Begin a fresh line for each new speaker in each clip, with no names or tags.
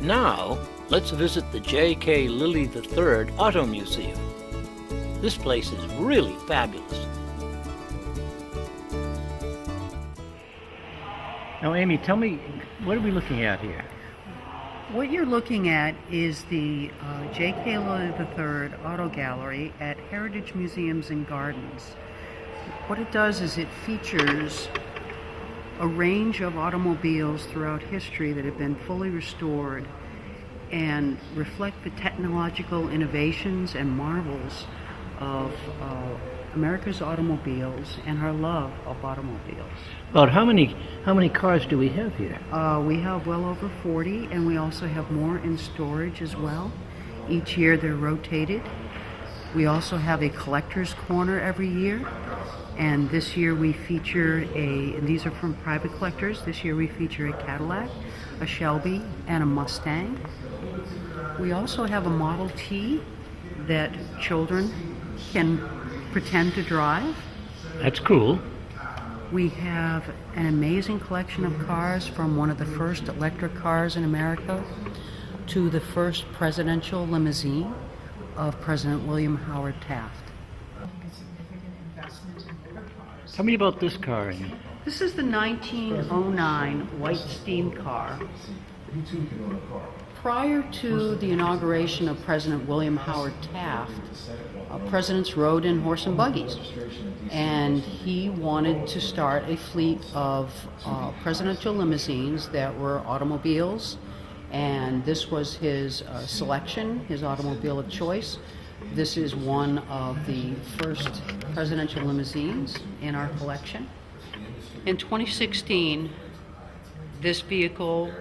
Now, let's visit the J.K. Lilly III Auto Museum. This place is really fabulous. Now, Amy, tell me, what are we looking at here?
What you're looking at is the J.K. Lilly III Auto Gallery at Heritage Museums and Gardens. What it does is it features a range of automobiles throughout history that have been fully restored and reflect the technological innovations and marvels of America's automobiles and our love of automobiles.
About how many cars do we have here?
We have well over 40, and we also have more in storage as well. Each year they're rotated. We also have a collector's corner every year, and this year we feature and these are from private collectors. This year we feature a Cadillac, a Shelby, and a Mustang. We also have a Model T that children can pretend to drive.
That's cool.
We have an amazing collection of cars, from one of the first electric cars in America to the first presidential limousine of President William Howard Taft.
Tell me about this car, Amy.
This is the 1909 white steam car. Prior to the inauguration of President William Howard Taft, presidents rode in horse and buggies, and he wanted to start a fleet of presidential limousines that were automobiles, and this was his selection, his automobile of choice. This is one of the first presidential limousines in our collection. In 2016, this vehicle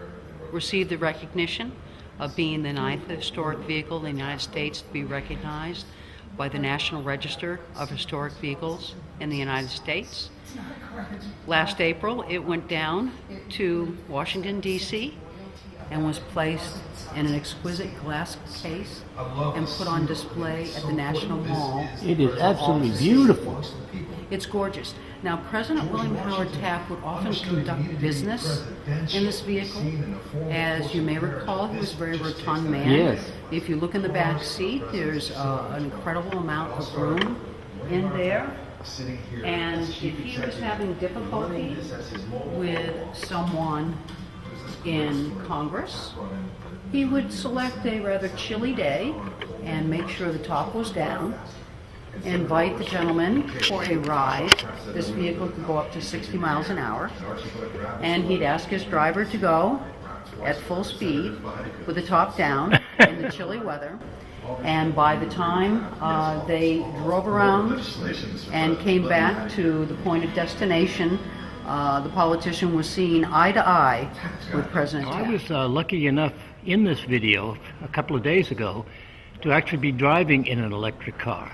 received the recognition of being the 9th historic vehicle in the United States to be recognized by the National Register of Historic Vehicles in the United States. Last April, it went down to Washington, D.C., and was placed in an exquisite glass case and put on display at the National Mall.
It is absolutely beautiful.
It's gorgeous. Now, President William Howard Taft would often conduct business in this vehicle. As you may recall, he was a very rotund man.
Yes.
If you look in the back seat, there's an incredible amount of room in there. And if he was having difficulty with someone in Congress, he would select a rather chilly day and make sure the top was down, invite the gentleman for a ride. This vehicle could go up to 60 miles an hour, and he'd ask his driver to go at full speed with the top down in the chilly weather. And by the time they drove around and came back to the point of destination, the politician was seen eye to eye with President Taft.
I was lucky enough in this video a couple of days ago to actually be driving in an electric car.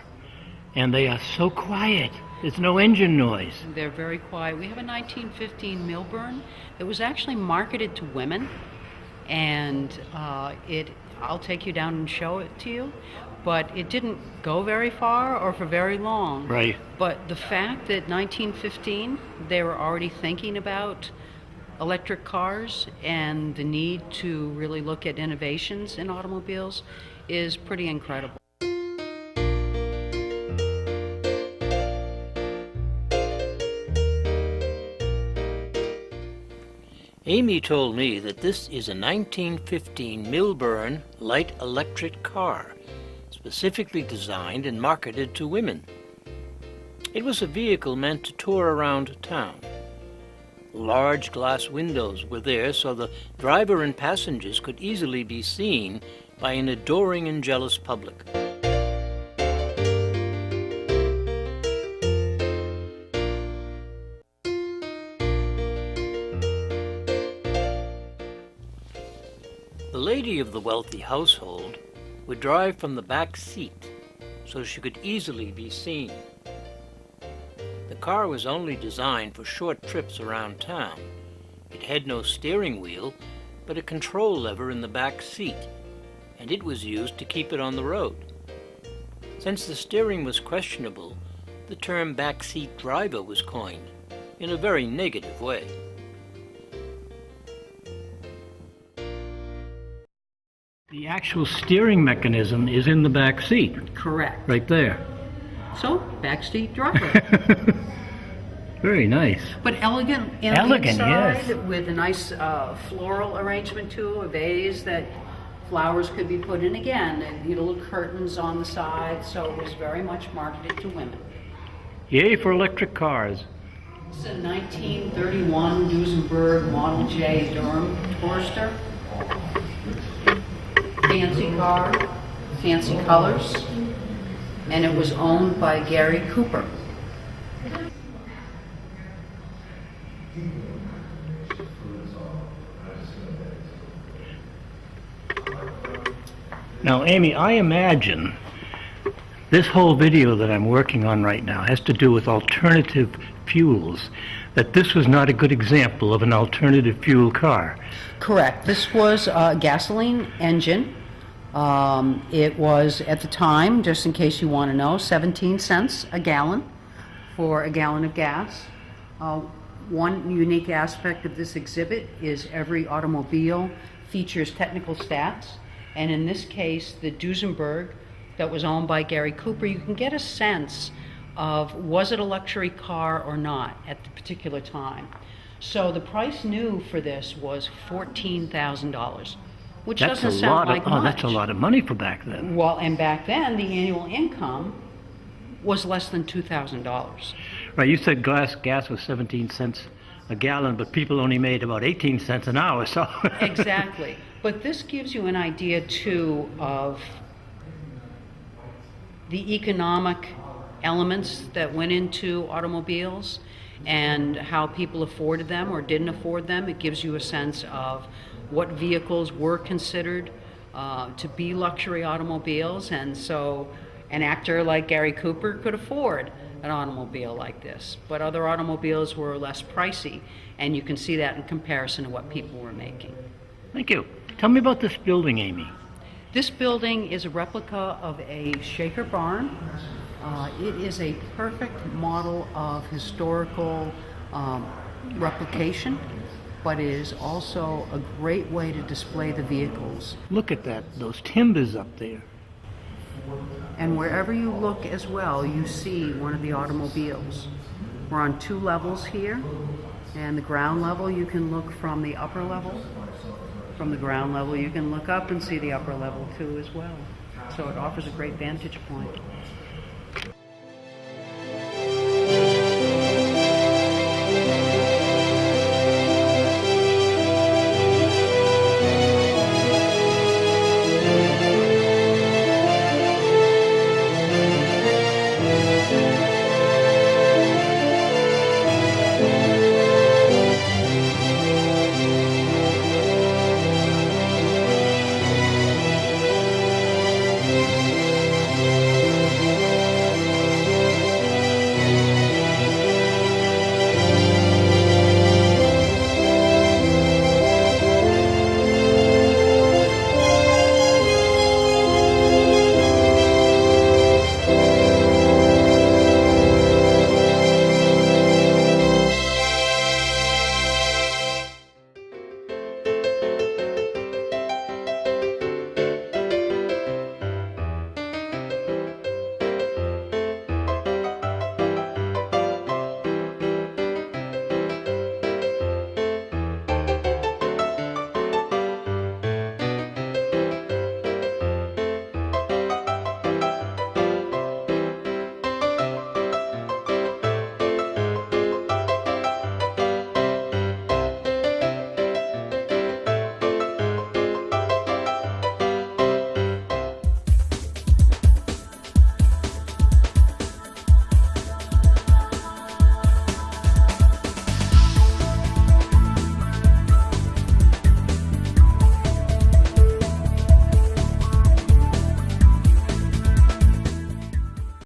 And they are so quiet. There's no engine noise.
They're very quiet. We have a 1915 Milburn that was actually marketed to women, and I'll take you down and show it to you, but it didn't go very far or for very long.
Right.
But the fact that 1915, they were already thinking about electric cars and the need to really look at innovations in automobiles is pretty incredible.
Amy told me that this is a 1915 Milburn light electric car, specifically designed and marketed to women. It was a vehicle meant to tour around town. Large glass windows were there so the driver and passengers could easily be seen by an adoring and jealous public. The lady of the wealthy household would drive from the back seat so she could easily be seen. The car was only designed for short trips around town. It had no steering wheel, but a control lever in the back seat, and it was used to keep it on the road. Since the steering was questionable, the term backseat driver was coined in a very negative way. The actual steering mechanism is in the back seat,
Correct.
right there.
So, backseat driver.
Very nice.
But elegant in
Elegant,
the inside,
yes.
with a nice floral arrangement too, a vase that flowers could be put in again, and little curtains on the side, so it was very much marketed to women.
Yay for electric cars.
It's a 1931 Duesenberg Model J Durham Tourster. Fancy car, fancy colors, and it was owned by Gary Cooper.
Now, Amy, I imagine this whole video that I'm working on right now has to do with alternative fuels, that this was not a good example of an alternative fuel car.
Correct. This was a gasoline engine. It was, at the time, just in case you want to know, 17 cents a gallon for a gallon of gas. One unique aspect of this exhibit is every automobile features technical stats. And in this case, the Duesenberg that was owned by Gary Cooper, you can get a sense of was it a luxury car or not at the particular time. So the price new for this was $14,000, which doesn't sound like much.
Oh, that's a lot of money for back then.
Well, and back then, the annual income was less than $2,000.
Right, you said gas was 17 cents a gallon, but people only made about 18 cents an hour, so...
Exactly. But this gives you an idea, too, of the economic elements that went into automobiles and how people afforded them or didn't afford them. It gives you a sense of what vehicles were considered to be luxury automobiles, and so an actor like Gary Cooper could afford an automobile like this, but other automobiles were less pricey, and you can see that in comparison to what people were making.
Thank you. Tell me about this building, Amy.
This building is a replica of a Shaker barn. It is a perfect model of historical replication, but it is also a great way to display the vehicles.
Look at that, those timbers up there.
And wherever you look as well, you see one of the automobiles. We're on 2 levels here, and the ground level you can look from the upper level. From the ground level you can look up and see the upper level too as well. So it offers a great vantage point.